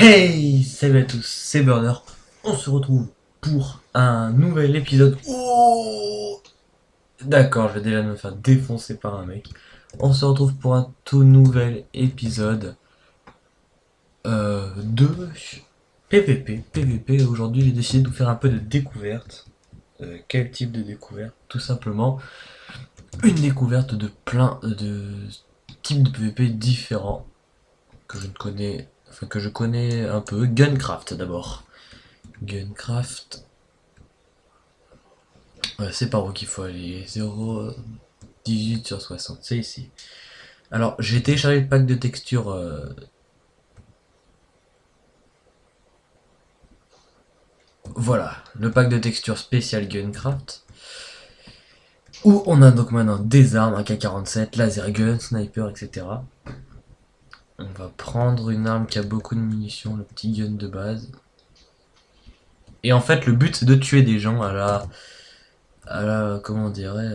Hey, salut à tous, c'est Burner. On se retrouve pour un nouvel épisode. Oh, d'accord, je vais déjà me faire défoncer par un mec. On se retrouve pour un tout nouvel épisode de PVP. Aujourd'hui, j'ai décidé de vous faire un peu de découverte. Quel type de découverte? Tout simplement, une découverte de plein de types de PVP différents que je ne connais, enfin que je connais un peu. Guncraft d'abord. Guncraft. Ouais, c'est par où qu'il faut aller. 0,18 sur 60, c'est ici. Alors, j'ai téléchargé le pack de textures. Voilà, le pack de textures spécial Guncraft. Où on a donc maintenant des armes, un K47, laser gun, sniper, etc. On va prendre une arme qui a beaucoup de munitions, le petit gun de base. Et en fait, le but c'est de tuer des gens comment on dirait,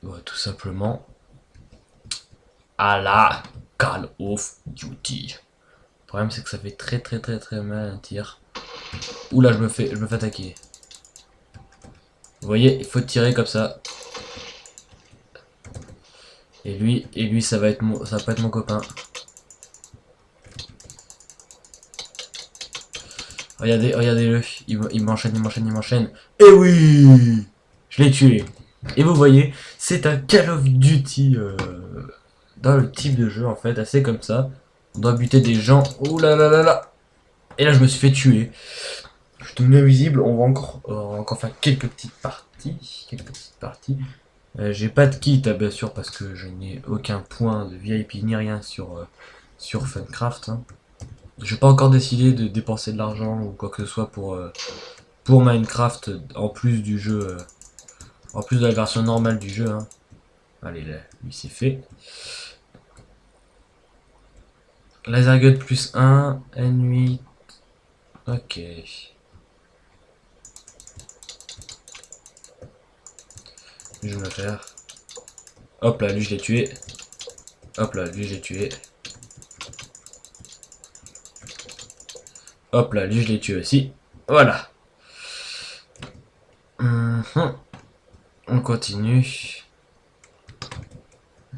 ouais, tout simplement à la Call of Duty. Le problème c'est que ça fait très mal un tir. Oula, je me fais attaquer. Vous voyez, il faut tirer comme ça. Et lui, ça va pas être mon copain. Regardez-le. Il m'enchaîne. Et oui, je l'ai tué. Et vous voyez, c'est un Call of Duty dans le type de jeu en fait, assez comme ça. On doit buter des gens. Ouh là là là là. Et là, je me suis fait tuer. Je suis devenu invisible. On va encore faire quelques petites parties. J'ai pas de kit, bien sûr, parce que je n'ai aucun point de VIP ni rien sur Funcraft. Hein. J'ai pas encore décidé de dépenser de l'argent ou quoi que ce soit pour Minecraft en plus du jeu, en plus de la version normale du jeu. Hein. Allez, là, lui c'est fait. Laser gun plus 1, N8. Ok. Je vais me le faire. Hop là, lui je l'ai tué. Hop là, lui je l'ai tué. Hop là, lui je l'ai tué aussi. Voilà. On continue.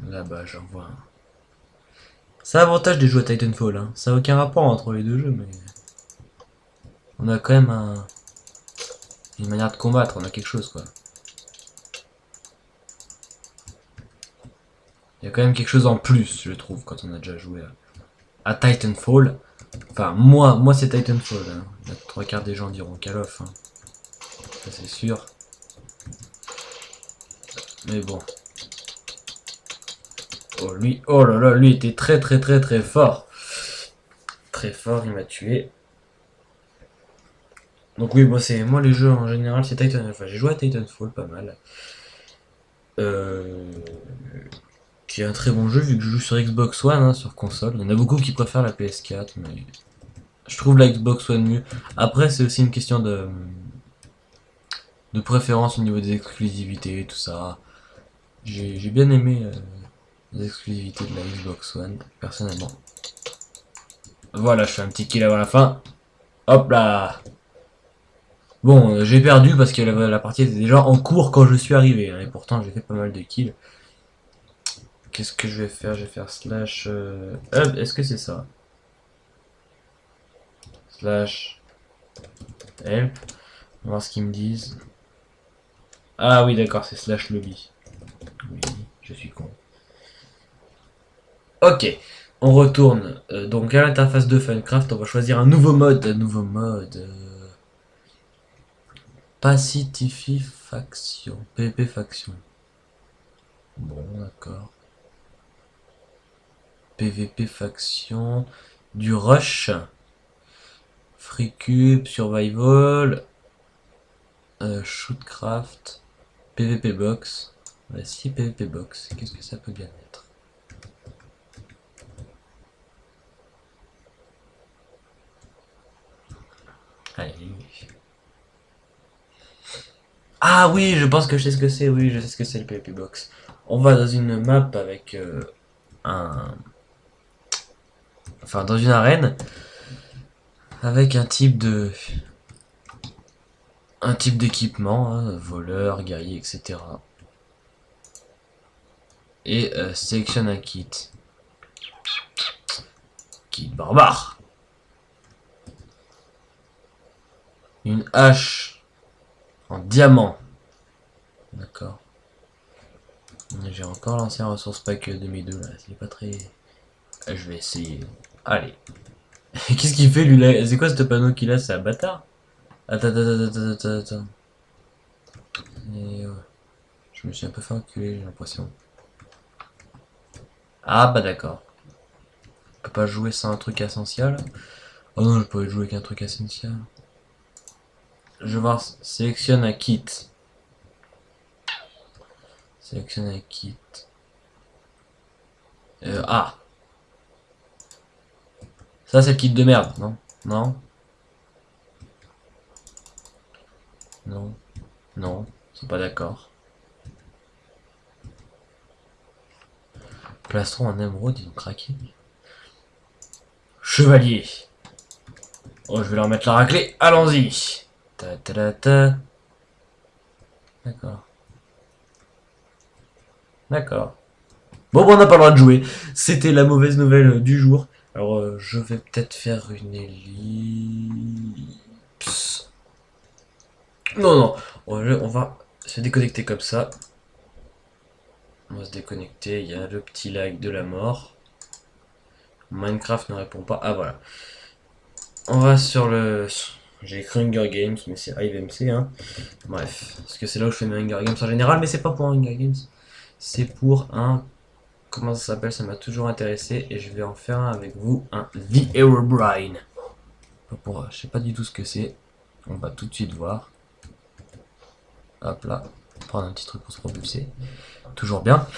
Là-bas, j'en vois un. C'est l'avantage des jeux à Titanfall. Hein. Ça n'a aucun rapport entre les deux jeux, mais on a quand même une manière de combattre. On a quelque chose, quoi. Il y a quand même quelque chose en plus, je trouve, quand on a déjà joué à Titanfall. Enfin, moi c'est Titanfall. Hein. La trois quarts des gens diront Call of. Hein. Ça, c'est sûr. Mais bon. Oh là là, lui était très fort. Très fort, il m'a tué. Donc oui, moi les jeux en général c'est Titanfall. Enfin, j'ai joué à Titanfall pas mal. Euh, qui est un très bon jeu vu que je joue sur Xbox One, hein, sur console. Il y en a beaucoup qui préfèrent la PS4, mais je trouve la Xbox One mieux. Après, c'est aussi une question de préférence au niveau des exclusivités, tout ça. J'ai bien aimé les exclusivités de la Xbox One, personnellement. Voilà, je fais un petit kill avant la fin. Hop là. Bon, j'ai perdu parce que la partie était déjà en cours quand je suis arrivé. Hein, et pourtant, j'ai fait pas mal de kills. Qu'est-ce que je vais faire? Je vais faire slash... est-ce que c'est ça? Slash help. On va voir ce qu'ils me disent. Ah oui, d'accord, c'est slash lobby. Oui, je suis con. Ok, on retourne donc à l'interface de Funcraft. On va choisir un nouveau mode. Pacification. PvP faction. Bon, d'accord. PvP faction. Du rush. Free cube, survival. Shootcraft. PvP box. Voici PvP box. Qu'est-ce que ça peut bien être? Allez. Ah oui, je pense que je sais ce que c'est. Oui, je sais ce que c'est le PvP box. On va dans une map avec un enfin dans une arène, avec un type d'équipement, hein, voleur, guerrier, etc. Et sélectionne un kit. Kit barbare. Une hache en diamant. D'accord. J'ai encore l'ancien ressource pack 2002 là, c'est pas très... Je vais essayer. Allez. Qu'est-ce qu'il fait lui là? C'est quoi ce panneau qu'il a? C'est un bâtard? Attends. Et ouais. Je me suis un peu fait enculer, j'ai l'impression. Ah bah d'accord. Je peux pas jouer sans un truc essentiel. Oh non, je peux jouer avec un truc essentiel. Je vais voir, sélectionne un kit. Sélectionne un kit. Ah. Ça c'est le kit de merde, non? Non? Non? Non? C'est pas d'accord. Plastron en émeraude, ils ont craqué. Chevalier. Oh, je vais leur mettre la raclée. Allons-y. Ta ta ta ta. D'accord. D'accord. Bon, on n'a pas le droit de jouer. C'était la mauvaise nouvelle du jour. Alors, je vais peut-être faire une ellipse. Non. On va se déconnecter comme ça. On va se déconnecter. Il y a le petit lag de la mort. Minecraft ne répond pas. Ah, voilà. On va sur le... J'ai écrit Hunger Games, mais c'est HiveMC, hein. Bref. Parce que c'est là où je fais mes Hunger Games en général, mais c'est pas pour un Hunger Games. C'est pour un... Comment ça s'appelle? Ça m'a toujours intéressé et je vais en faire un avec vous, un The Herobrine. Je sais pas du tout ce que c'est. On va tout de suite voir. Hop là. Prendre un petit truc pour se propulser. Toujours bien.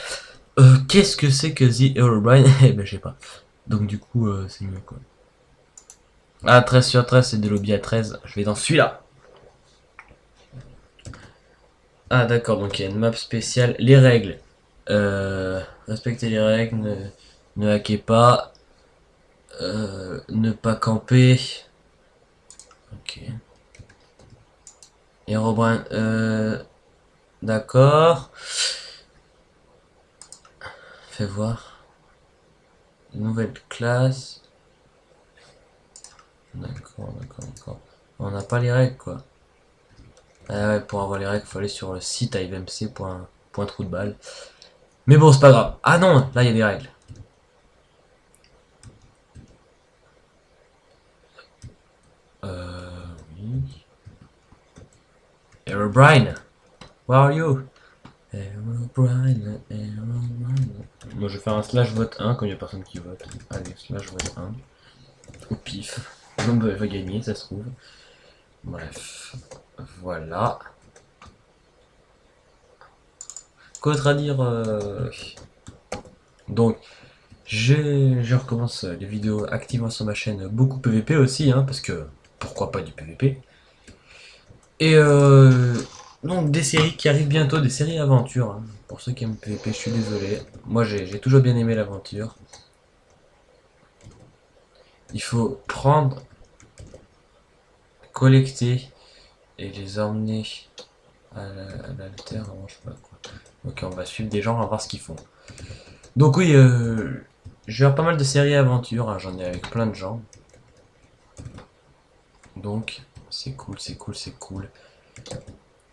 Qu'est-ce que c'est que The Herobrine? Eh ben je sais pas. Donc du coup c'est mieux quoi. Ah 13 sur 13 c'est des lobbies à 13. Je vais dans celui-là. Ah d'accord, donc il y a une map spéciale. Les règles. Respectez les règles, ne hackez pas. Ne pas camper. Ok. Herobrine, d'accord. Fais voir. Nouvelle classe. D'accord. On n'a pas les règles quoi. Ah ouais, pour avoir les règles, il faut aller sur le site ivmc.trou de balle. Mais bon, c'est pas grave. Ah non, là il y a des règles. Oui. Herobrine, where are you? Herobrine. Moi je vais faire un slash vote 1 comme il n'y a personne qui vote. Allez, slash vote 1. Au pif. L'homme va gagner, ça se trouve. Bref. Voilà. Quoi d'autre à dire Donc, je recommence les vidéos activement sur ma chaîne. Beaucoup PVP aussi, hein, parce que pourquoi pas du PVP. Et donc des séries qui arrivent bientôt, des séries aventures. Hein. Pour ceux qui aiment PVP, je suis désolé. Moi j'ai toujours bien aimé l'aventure. Il faut prendre, collecter et les emmener à l'altère, je sais pas quoi. Ok, on va suivre des gens, on va voir ce qu'ils font. Donc oui, je vais avoir pas mal de séries aventures, hein, j'en ai avec plein de gens. Donc, c'est cool.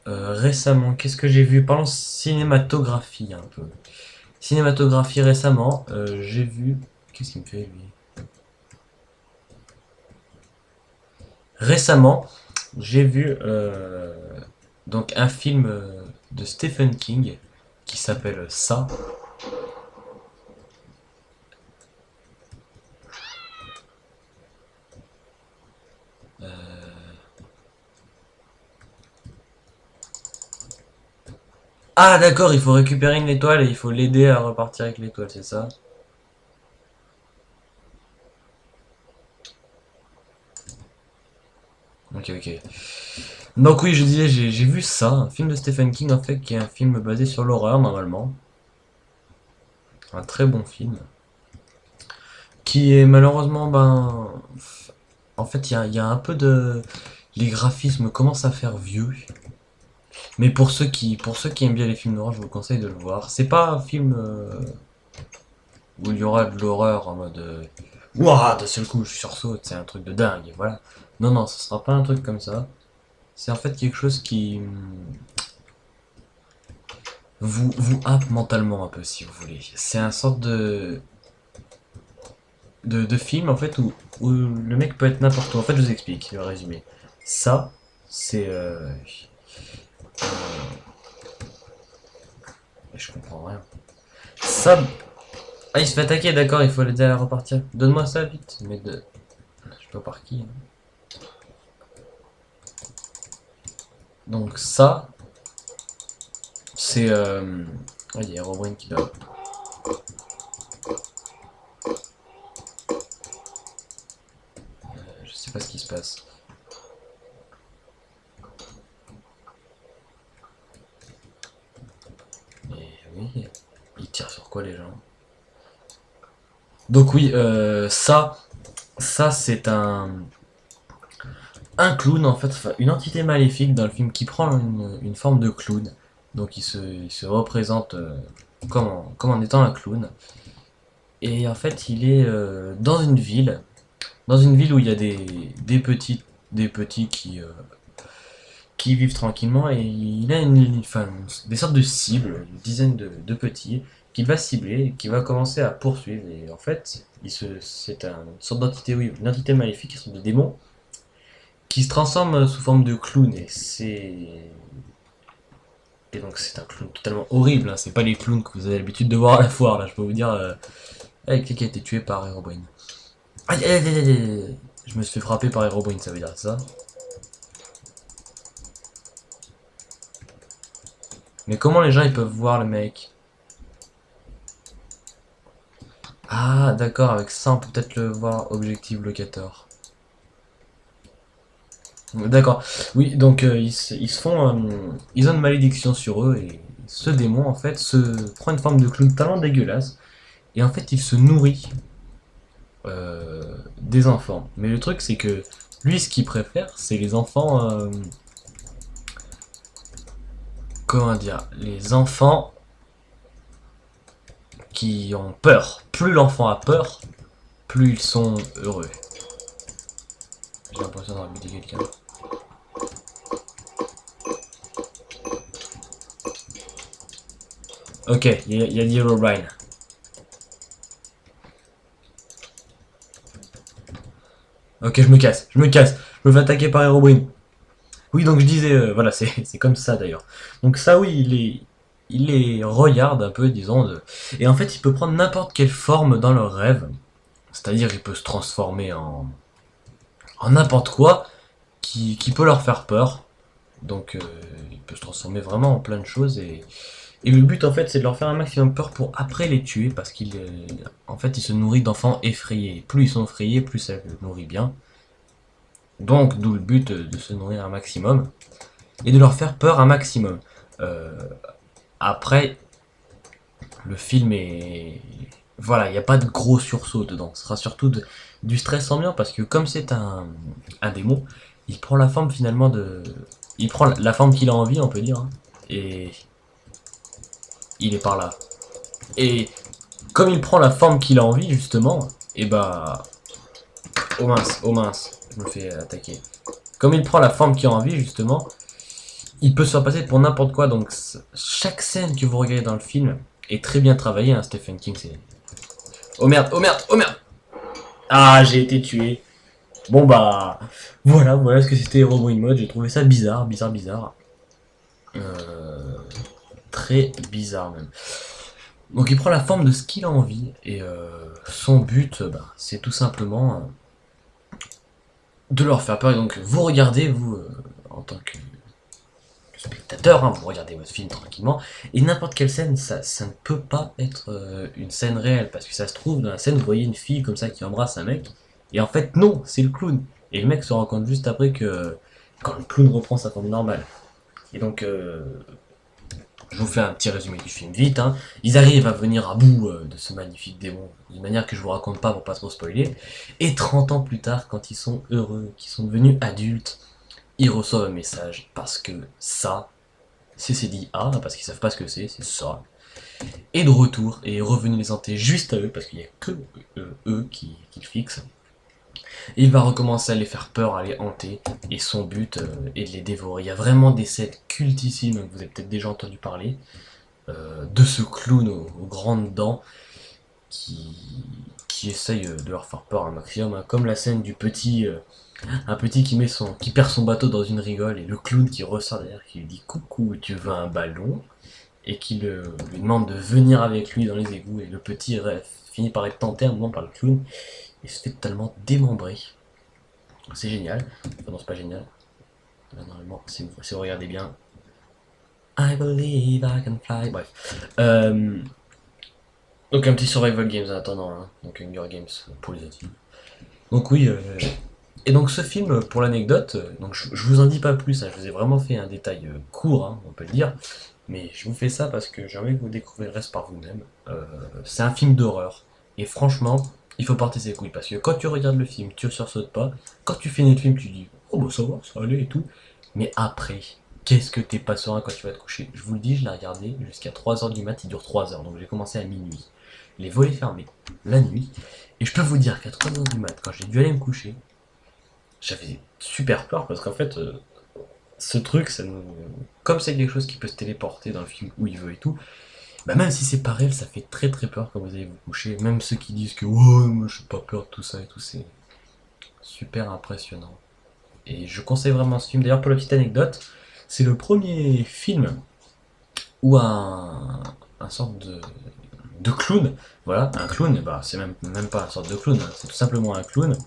Récemment, qu'est-ce que j'ai vu? Parlons cinématographie un peu. Cinématographie récemment, j'ai vu... Qu'est-ce qu'il me fait lui? Récemment, j'ai vu donc un film de Stephen King qui s'appelle Ça. Ah d'accord, il faut récupérer une étoile et il faut l'aider à repartir avec l'étoile, c'est ça? Ok. Donc oui, je disais, j'ai vu ça, un film de Stephen King en fait, qui est un film basé sur l'horreur normalement. Un très bon film. qui est malheureusement, ben, en fait, il y a un peu de, les graphismes commencent à faire vieux. Mais pour ceux qui aiment bien les films d'horreur, je vous conseille de le voir. C'est pas un film où il y aura de l'horreur en mode ouah, d'un seul coup je sursaute, c'est un truc de dingue, voilà. Non, non, ce sera pas un truc comme ça. C'est en fait quelque chose qui vous happe mentalement un peu, si vous voulez. C'est un sorte de film en fait où le mec peut être n'importe où. En fait, je vous explique le résumé. Ça, c'est je comprends rien. Ça, ah, il se fait attaquer, d'accord, il faut l'aider à repartir. Donne-moi ça vite, mais de, je sais pas par qui, hein. Donc ça, c'est ah, il y a Herobrine qui doit. Je sais pas ce qui se passe. Mais oui, ils tirent sur quoi les gens? Donc oui, ça c'est un clown en fait, enfin, une entité maléfique dans le film qui prend une forme de clown. Donc il se représente comme en étant un clown. Et en fait il est dans une ville où il y a des petits qui vivent tranquillement et il a enfin, des sortes de cibles, une dizaine de petits qu'il va cibler et qui va commencer à poursuivre. Et en fait, c'est une sorte d'entité, oui, une entité maléfique, une sorte de démon qui se transforme sous forme de clown. Et donc c'est un clown totalement horrible, hein. C'est pas les clowns que vous avez l'habitude de voir à la foire, là, je peux vous dire. Avec qui a été tué par Herobrine. Aïe aïe aïe aïe aïe. Je me suis fait frapper par Herobrine, ça veut dire ça. Mais comment les gens ils peuvent voir le mec? Ah d'accord, avec ça on peut peut-être le voir objectif locator. D'accord. Oui, donc ils se font, ils ont une malédiction sur eux et ce démon en fait se prend une forme de clown tellement dégueulasse et en fait il se nourrit des enfants. Mais le truc c'est que lui ce qu'il préfère c'est les enfants, comment dire, les enfants qui ont peur. Plus l'enfant a peur, plus ils sont heureux. J'ai l'impression d'avoir buté quelqu'un. Ok, il y a dit Herobrine. Ok, je me casse. Je me fais attaquer par Herobrine. Oui, donc je disais, voilà, c'est comme ça d'ailleurs. Donc ça, oui, il les regarde un peu, disons, et en fait, il peut prendre n'importe quelle forme dans leur rêve. C'est-à-dire, il peut se transformer en n'importe quoi qui peut leur faire peur. Donc, il peut se transformer vraiment en plein de choses et le but en fait c'est de leur faire un maximum peur pour après les tuer parce qu'il en fait il se nourrit d'enfants effrayés. Plus ils sont effrayés, plus ça le nourrit bien. Donc d'où le but de se nourrir un maximum et de leur faire peur un maximum. Euh, Après le film est voilà, il n'y a pas de gros sursaut dedans. Ce sera surtout du stress ambiant parce que comme c'est un démon, il prend la forme finalement de il prend la forme qu'il a envie, on peut dire, hein, et il est par là. Et comme il prend la forme qu'il a envie, justement, et bah. Oh mince, je me fais attaquer. Comme il prend la forme qu'il a envie, justement, il peut se faire passer pour n'importe quoi. Donc, chaque scène que vous regardez dans le film est très bien travaillée, hein, Stephen King. C'est. Oh merde, oh merde, oh merde! Ah, j'ai été tué. Bon bah. Voilà ce que c'était Herobrine Mode. J'ai trouvé ça bizarre, bizarre. Euh, Très bizarre même. Donc il prend la forme de ce qu'il a envie et son but, bah, c'est tout simplement de leur faire peur. Et donc vous regardez, vous, en tant que spectateur, hein, vous regardez votre film tranquillement, et n'importe quelle scène, ça ne peut pas être une scène réelle, parce que ça se trouve, dans la scène, vous voyez une fille comme ça qui embrasse un mec, et en fait non, c'est le clown. Et le mec se rend compte juste après que quand le clown reprend sa forme normale. Et donc je vous fais un petit résumé du film vite, hein. Ils arrivent à venir à bout de ce magnifique démon, d'une manière que je vous raconte pas pour pas trop spoiler. Et 30 ans plus tard, quand ils sont heureux, qu'ils sont devenus adultes, ils reçoivent un message parce que ça, c'est dit A, parce qu'ils savent pas ce que c'est ça. Et de retour, et est revenu les hanter juste à eux, parce qu'il n'y a que eux qui le fixent. Et il va recommencer à les faire peur, à les hanter, et son but est de les dévorer. Il y a vraiment des scènes cultissimes, vous avez peut-être déjà entendu parler, de ce clown aux grandes dents qui essaye de leur faire peur un maximum, hein, comme la scène du petit, un petit qui perd son bateau dans une rigole, et le clown qui ressort derrière, qui lui dit coucou, tu veux un ballon, et qui lui demande de venir avec lui dans les égouts, et le petit finit par être tenté un moment par le clown, et se fait totalement démembrer. C'est génial. Enfin non, c'est pas génial. Normalement, si vous regardez bien. I believe I can fly. Bref. Donc un petit survival games en attendant, hein. Donc Hunger Games pour les adultes. Donc oui, et donc ce film, pour l'anecdote, donc je vous en dis pas plus, hein, je vous ai vraiment fait un détail court, hein, on peut le dire, mais je vous fais ça parce que j'ai envie que vous découvrez le reste par vous-même. C'est un film d'horreur, et franchement, il faut porter ses couilles, parce que quand tu regardes le film, tu ne sursautes pas, quand tu finis le film, tu dis « Oh bah ça va, ça allait et tout », mais après, qu'est-ce que t'es pas serein quand tu vas te coucher. Je vous le dis, je l'ai regardé jusqu'à 3 heures du mat, il dure 3 heures, donc j'ai commencé à minuit. Les volets fermés, la nuit, et je peux vous dire qu'à 3 heures du mat, quand j'ai dû aller me coucher, j'avais super peur parce qu'en fait, ce truc, comme c'est quelque chose qui peut se téléporter dans le film où il veut et tout, bah même si c'est pas réel, ça fait très très peur quand vous allez vous coucher. Même ceux qui disent que ouais, moi j'ai pas peur de tout ça et tout, c'est super impressionnant. Et je conseille vraiment ce film. D'ailleurs, pour la petite anecdote, c'est le premier film où un sorte de clown, voilà, un clown, bah c'est même pas une sorte de clown, hein, c'est tout simplement un clown,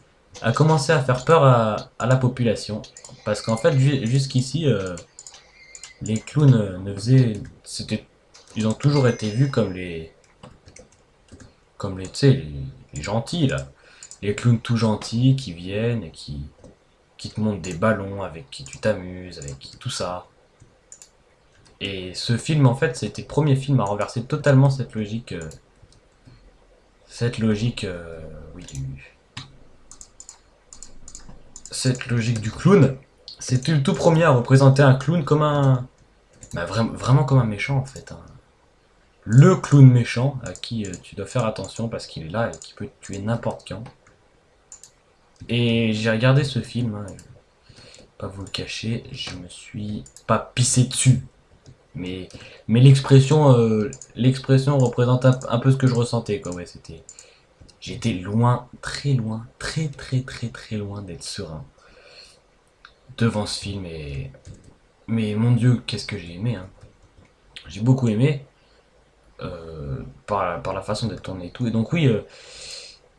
a commencé à faire peur à la population. Parce qu'en fait, jusqu'ici, les clowns ne faisaient. Ils ont toujours été vus tu sais, les gentils, là. Les clowns tout gentils qui viennent et qui te montrent des ballons, avec qui tu t'amuses, avec qui tout ça. Et ce film, en fait, c'était le premier film à renverser totalement cette logique. Oui, cette logique du clown. C'était le tout premier à représenter un clown comme un. Bah, vraiment comme un méchant en fait, hein. Le clown méchant à qui tu dois faire attention parce qu'il est là et qui peut te tuer n'importe quand. Et j'ai regardé ce film, hein, je vais pas vous le cacher, je me suis pas pissé dessus. Mais, mais l'expression représente un peu ce que je ressentais, quoi. Ouais, j'étais loin, très loin, très très très très loin d'être serein devant ce film. Mais mon Dieu, qu'est-ce que j'ai aimé, hein. J'ai beaucoup aimé par la façon d'être tourné et tout. Et donc oui,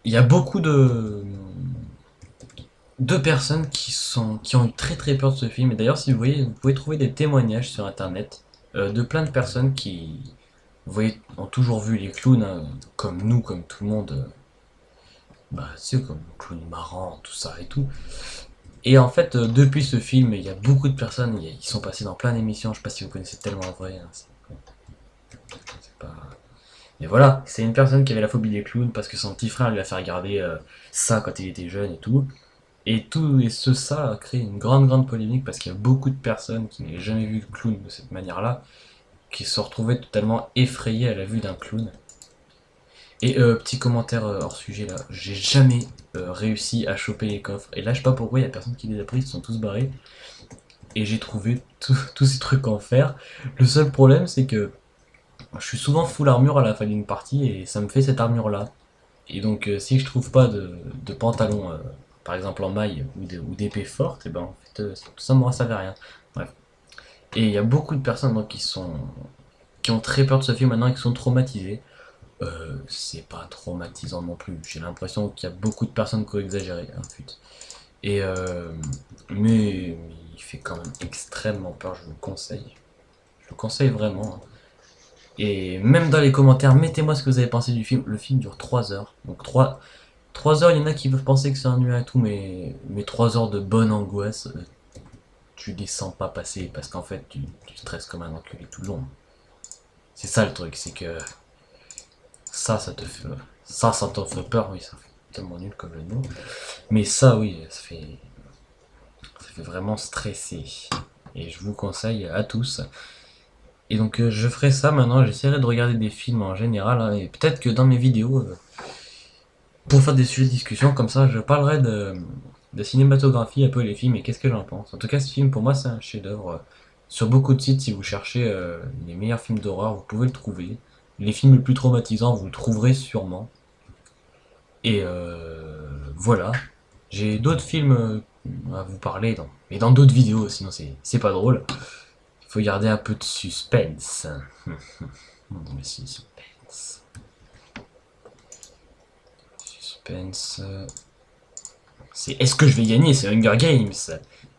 il y a beaucoup de personnes qui ont eu très très peur de ce film. Et d'ailleurs, si vous voyez, vous pouvez trouver des témoignages sur internet de plein de personnes qui, vous voyez, ont toujours vu les clowns, hein, comme nous, comme tout le monde. Bah, tu sais, comme le clown marrant, tout ça et tout. Et en fait, depuis ce film, il y a beaucoup de personnes, ils sont passés dans plein d'émissions. Je sais pas si vous connaissez tellement vrai, hein, c'est pas. Mais voilà, c'est une personne qui avait la phobie des clowns parce que son petit frère lui a fait regarder ça quand il était jeune et tout. Ça a créé une grande grande polémique parce qu'il y a beaucoup de personnes qui n'avaient jamais vu le clown de cette manière-là, qui se retrouvaient totalement effrayées à la vue d'un clown. Et petit commentaire hors sujet là, j'ai jamais réussi à choper les coffres. Et là je sais pas pourquoi il y a personne qui les a pris, ils se sont tous barrés. Et j'ai trouvé tous ces trucs en fer. Le seul problème c'est que je suis souvent full armure à la fin d'une partie et ça me fait cette armure là. Et donc si je trouve pas de pantalon, par exemple en maille ou d'épée forte, et ben en fait tout ça moi ça fait rien. Bref. Et il y a beaucoup de personnes donc, qui ont très peur de ce film maintenant et qui sont traumatisées. C'est pas traumatisant non plus. J'ai l'impression qu'il y a beaucoup de personnes qui ont exagéré, hein, pute. Et mais il fait quand même extrêmement peur, je vous le conseille. Je le conseille vraiment, hein. Et même dans les commentaires, mettez-moi ce que vous avez pensé du film. Le film dure 3 heures. Donc 3 heures, il y en a qui peuvent penser que c'est ennuyeux et tout, mais 3 heures de bonne angoisse, tu les sens pas passer parce qu'en fait tu stresses comme un enculé tout le long. C'est ça le truc, c'est que ça te fait... Ça t'en fait peur, oui, ça fait tellement nul comme le nom. Mais ça, oui, ça fait vraiment stresser. Et je vous conseille à tous. Et donc je ferai ça maintenant, j'essaierai de regarder des films en général, hein, et peut-être que dans mes vidéos, pour faire des sujets de discussion comme ça, je parlerai de cinématographie, un peu les films et qu'est-ce que j'en pense. En tout cas, ce film pour moi c'est un chef-d'œuvre. Sur beaucoup de sites, si vous cherchez les meilleurs films d'horreur, vous pouvez le trouver. Les films les plus traumatisants, vous le trouverez sûrement. Et voilà. J'ai d'autres films à vous parler, mais dans d'autres vidéos, sinon c'est pas drôle. Il faut garder un peu de suspense. Le suspense. Suspense. C'est est-ce que je vais gagner? C'est Hunger Games.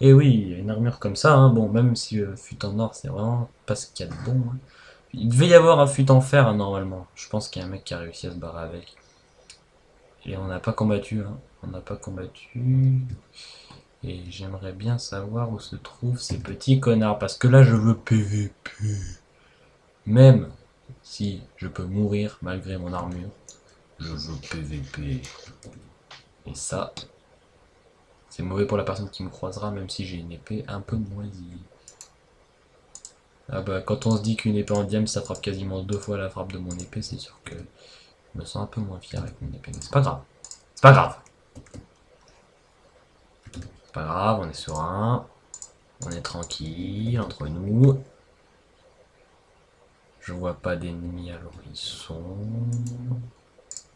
Et oui, une armure comme ça, hein, bon, même si fut en or, c'est vraiment pas ce qu'il y a de bon. Hein. Il devait y avoir un fut en fer, hein, normalement. Je pense qu'il y a un mec qui a réussi à se barrer avec. Et on n'a pas combattu, hein. On n'a pas combattu. Et j'aimerais bien savoir où se trouvent ces petits connards. Parce que là, je veux PVP. Même si je peux mourir malgré mon armure, je veux PVP. Et ça, c'est mauvais pour la personne qui me croisera, même si j'ai une épée un peu moisie. Ah bah, quand on se dit qu'une épée en diamant, ça frappe quasiment 2 fois la frappe de mon épée, c'est sûr que je me sens un peu moins fier avec mon épée. Mais c'est pas grave. C'est pas grave. C'est pas grave, on est serein. On est tranquille entre nous. Je vois pas d'ennemis à l'horizon.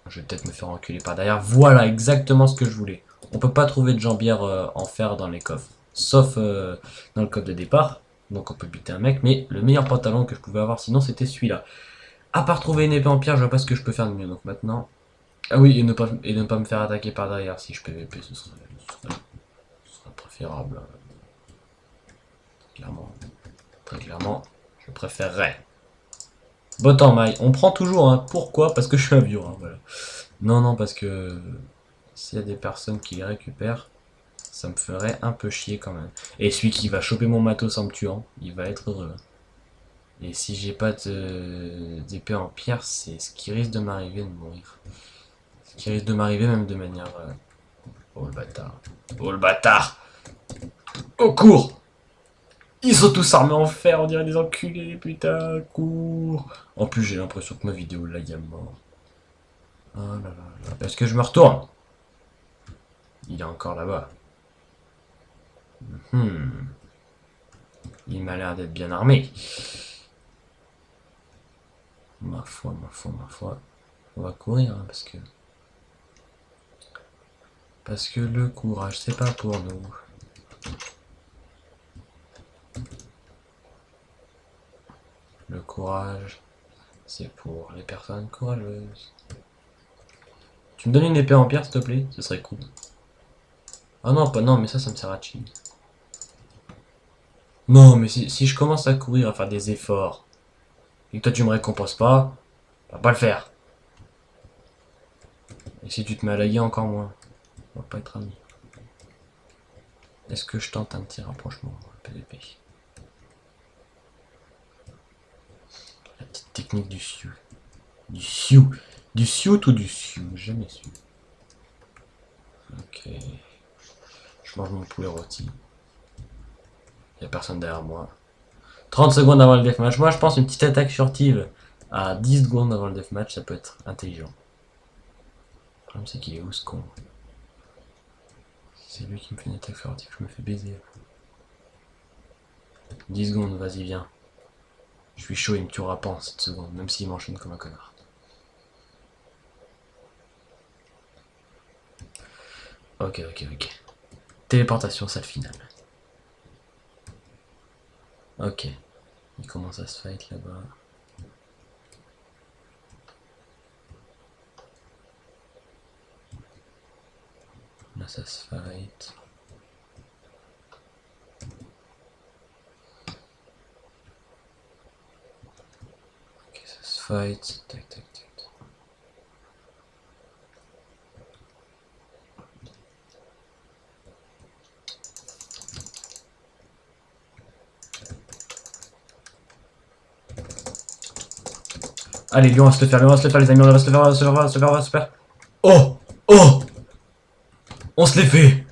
Je vais peut-être me faire enculer par derrière. Voilà, exactement ce que je voulais. On peut pas trouver de jambière en fer dans les coffres. Sauf dans le coffre de départ. Donc on peut buter un mec. Mais le meilleur pantalon que je pouvais avoir sinon c'était celui-là. À part trouver une épée en pierre, je vois pas ce que je peux faire de mieux. Donc maintenant... Ah oui, et ne pas me faire attaquer par derrière. Si je PVP, ce serait préférable. Clairement. Très clairement, je préférerais. Bot en maille. On prend toujours, hein. Pourquoi? Parce que je suis un vieux, hein, voilà. Non, non, parce que... S'il y a des personnes qui les récupèrent, ça me ferait un peu chier quand même. Et celui qui va choper mon matos en me tuant, il va être heureux. Et si j'ai pas d'épée en pierre, c'est ce qui risque de m'arriver de mourir. Ce qui risque de m'arriver même de manière... Oh le bâtard. Oh le bâtard. Au cours. Ils sont tous armés en fer, on dirait des enculés, putain, cours. En plus, j'ai l'impression que ma vidéo là, il y a mort. Oh là là là. Est-ce que je me retourne? Il est encore là-bas. Il m'a l'air d'être bien armé. Ma foi, ma foi, ma foi. On va courir, hein, parce que... Parce que le courage, c'est pas pour nous. Le courage, c'est pour les personnes courageuses. Tu me donnes une épée en pierre, s'il te plaît? Ce serait cool. Ah non, pas non, mais ça me sert à chill. Non, mais si je commence à courir, à faire des efforts, et que toi tu me récompenses pas, on va pas le faire. Et si tu te mets à laguer, encore moins. On va pas être amis. Est-ce que je tente un petit rapprochement PVP? La petite technique du sioux. Du sioux. Du sioux ou du sioux? Jamais su. Ok. Je mange mon poulet rôti. Il a personne derrière moi. 30 secondes avant le deathmatch. Moi je pense une petite attaque furtive à 10 secondes avant le deathmatch, ça peut être intelligent. Le problème c'est qu'il est où ce con? C'est lui qui me fait une attaque furtive, je me fais baiser. 10 secondes, vas-y viens. Je suis chaud, il me tuera pas en 7 secondes, même s'il m'enchaîne comme un connard. Ok, ok, ok. Téléportation, salle finale. Ok. Il commence à se fight là-bas. Là, ça se fight. Ok, ça se fight. Tac, tac, tac. Allez, lui, on va se le faire, lui, on va se le faire, les amis, on va se le faire, on va se le faire, on va se le faire, on va se le faire. Oh! Oh! On se l'est fait!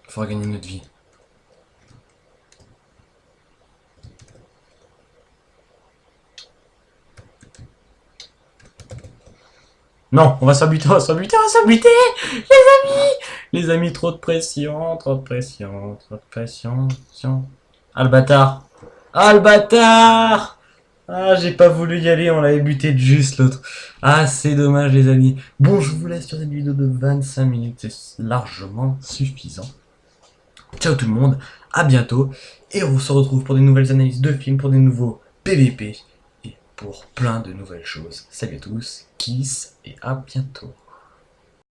Il faudra gagner notre vie. Non, on va s'abuter, on va s'abuter, on va s'abuter! Les amis! Les amis, trop de pression, trop de pression, trop de pression. Ah, le bâtard! Ah, le bâtard! Ah, j'ai pas voulu y aller, on l'avait buté de juste l'autre. Ah, c'est dommage, les amis. Bon, je vous laisse sur cette vidéo de 25 minutes, c'est largement suffisant. Ciao tout le monde, à bientôt, et on se retrouve pour des nouvelles analyses de films, pour des nouveaux PVP, et pour plein de nouvelles choses. Salut à tous, kiss, et à bientôt.